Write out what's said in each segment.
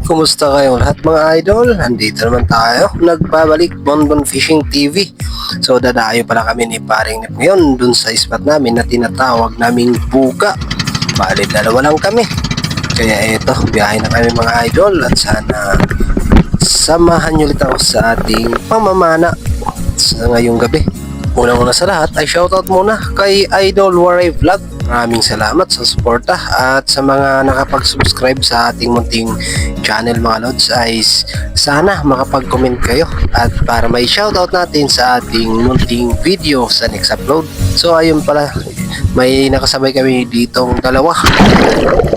Kumusta kayong lahat mga idol? Nandito naman tayo, nagbabalik Bonbon Fishing TV. So dadayo pala kami ni Paring Nip ngayon dun sa spot namin na tinatawag naming Buga. Bali dalawa lang kami. Kaya eto, biyahe na kami mga idol at sana samahan nyo ulit ako sa ating pamamana sa ngayong gabi. Unang-una sa lahat ay shoutout muna kay Idol Waray Vlog. Maraming salamat sa suporta at sa mga nakapag-subscribe sa ating munting channel mga lods ay sana makapag-comment kayo at para may shoutout natin sa ating munting video sa next upload. So ayun pala, may nakasabay kami ditong dalawa,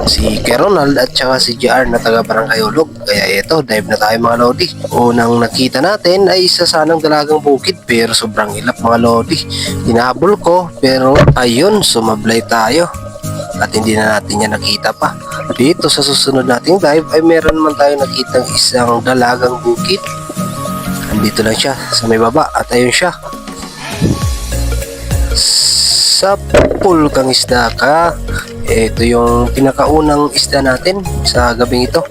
si Keronald at saka si JR na taga Barangay Ulog. Kaya ito, dive na tayo mga lodi. Unang nakita natin ay isa sanang dalagang bukid pero sobrang hilap mga lodi. Hinabol ko pero ayun, sumablay tayo at hindi na natin yan nakita pa. Dito sa susunod nating dive ay meron naman tayo nakitang isang dalagang bukid. Andito lang siya sa may baba at ayun siya. Sa pool kang isda ka. Ito yung pinakaunang isda natin sa gabing ito.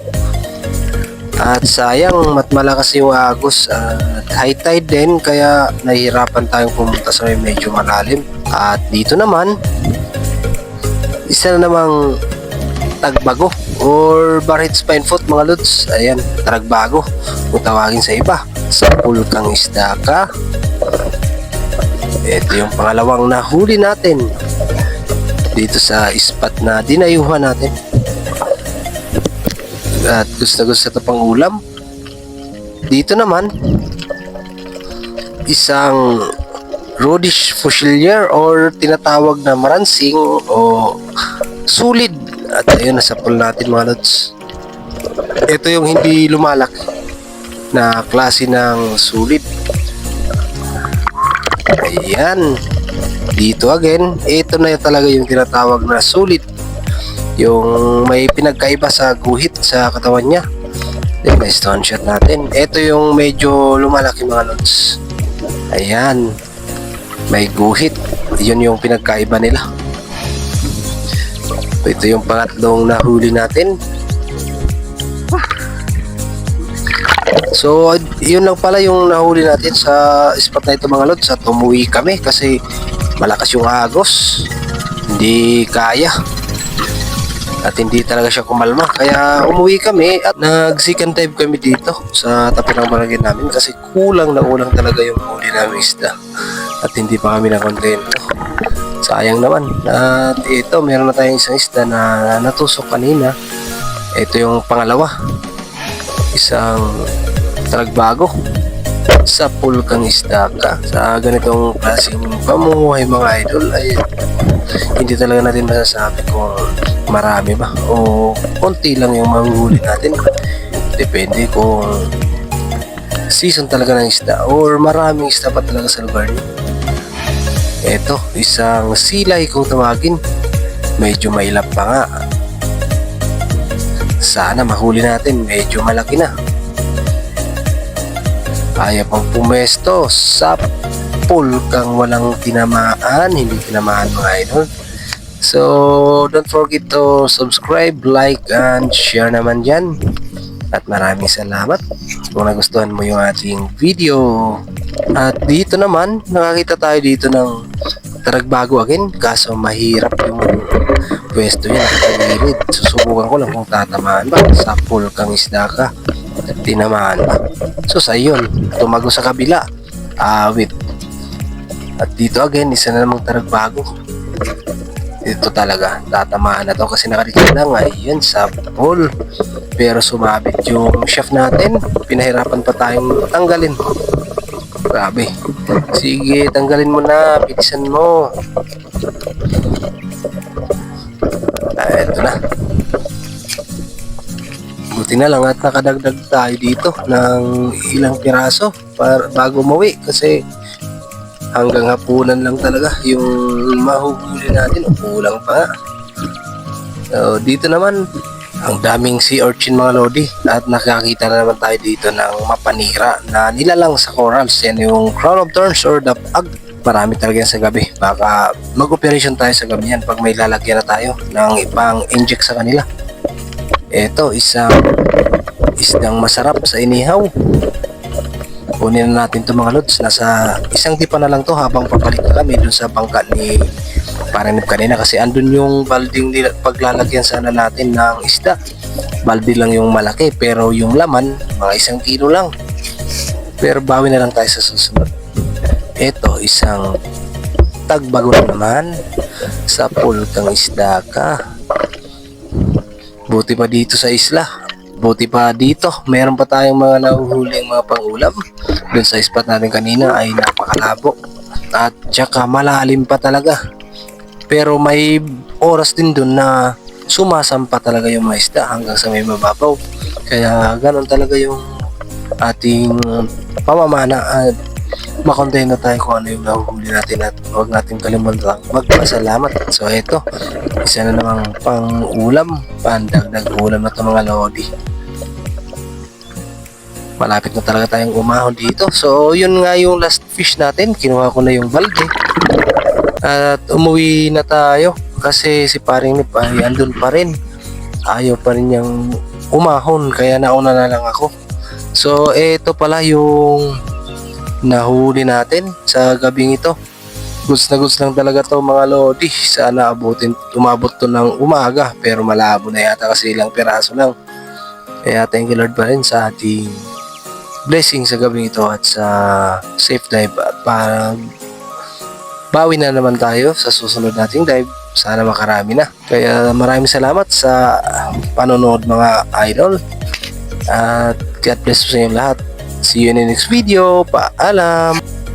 At sayang malakas yung agos at high tide din kaya nahihirapan tayong pumunta sa medyo malalim. At dito naman isa na namang tagbago or barred spine foot mga lods. Ayan, taragbago kung tawagin sa iba. Sa pool kang isda ka. Ito yung pangalawang nahuli natin dito sa spot na dinayuhan natin. At gusto ito pang ulam. Dito naman isang Rhodish Fusilier or tinatawag na maransing o sulid. At ayun, nasa pool natin mga lods. Ito yung hindi lumalaki na klase ng sulid. Ayan, dito again, ito na talaga yung tinatawag na sulit, yung may pinagkaiba sa guhit sa katawan niya. Then may stone shot natin. Ito yung medyo lumalaki mga lods. Ayan, may guhit, yun yung pinagkaiba nila. Ito yung pangatlong nahuli natin. So yun lang pala yung nahuli natin sa spot na ito mga lods. At umuwi kami kasi malakas yung agos, hindi kaya at hindi talaga siya kumalma. Kaya umuwi kami at nag second dive kami dito sa tabi ng barangay namin kasi kulang talaga yung huli namin isda at hindi pa kami nakontento. Sayang naman. At ito, meron na tayong isang isda na natusok kanina. Ito yung pangalawa, isang taragbago sa pool kang isda ka. Sa ganitong klaseng pamumuhay mga idol ay hindi talaga natin masasabi kung marami ba o konti lang yung manghuli natin. Depende kung season talaga ng isda or maraming isda pa talaga sa lugar niyo. Eto, isang silay kung tawagin. Medyo mailap pa nga. Sana mahuli natin, medyo malaki na. Kaya pang pumesto sa pool kang walang tinamaan, hindi tinamaan mga idol. So don't forget to subscribe, like, and share naman dyan. At maraming salamat kung nagustuhan mo yung ating video. At dito naman, nakakita tayo dito ng taragbago again. Kaso mahirap yung pwesto niya, nakatagilid. Susubukan ko lang kung tatamaan ba sa pool kang isda ka. Tinamaan pa. So sa yun, tumago sa kabila. Awit. At dito again, isa na namang taragbago. Ito talaga, tatamaan na to kasi nakadikit lang ayun sa pool. Pero sumabit yung shaft natin. Pinahirapan pa tayong tanggalin. Grabe. Sige, tanggalin mo na. Bilisan mo. Ito na. Buti na lang at nakadagdag tayo dito ng ilang piraso bago umuwi kasi hanggang hapunan lang talaga yung mahuhuli natin o kulang pa nga. So dito naman ang daming sea urchin mga lodi at nakakita na naman tayo dito ng mapanira na nilalang sa corals. Yan yung crown of thorns or dapag. Marami talaga yan sa gabi. Baka mag-operation tayo sa gabi yan pag may lalagyan na tayo ng ibang inject sa kanila. Ito, isang isdang masarap sa inihaw. Kunin na natin itong mga lods. Nasa isang tipa na lang to habang pabalik na kami dun sa bangka ni Parinip kanina, kasi andun yung balding paglalagyan sana natin ng isda. Balde lang yung malaki, pero yung laman mga 1 kilo lang. Pero bawi na lang tayo sa susunod. Ito, isang tagbago na naman sa pulkang isda ka. Buti pa dito sa isla. Buti pa dito, meron pa tayong mga nahuhuling mga pangulam. Doon sa spot natin kanina ay napakalabo. At tsaka malalim pa talaga. Pero may oras din doon na sumasampa talaga yung mga isda hanggang sa may mababaw. Kaya ganon talaga yung ating pamamana, at makontento tayo kung ano yung nahuhuli natin, at huwag natin kalimutan magpasalamat. So ito, isa na namang pang ulam, pandagdag ulam na ito mga lodi. Malapit na talaga tayong umahon dito. So yun nga yung last fish natin, kinuha ko na yung balde at umuwi na tayo kasi si Paring Nip ay andun pa rin. Ayaw pa rin niyang umahon, kaya nauna na lang ako. So ito pala yung nahuli natin sa gabing ito. Goods na goods lang talaga to mga lodi. Sana umabot to ng umaga, pero malabo na yata kasi ilang piraso lang. Kaya thank you Lord pa rin sa ating blessing sa gabing ito at sa safe dive, at parang bawi na naman tayo sa susunod nating dive. Sana makarami na. Kaya maraming salamat sa panonood mga idol. At God bless po sa inyo lahat. See you in the next video. Paalam!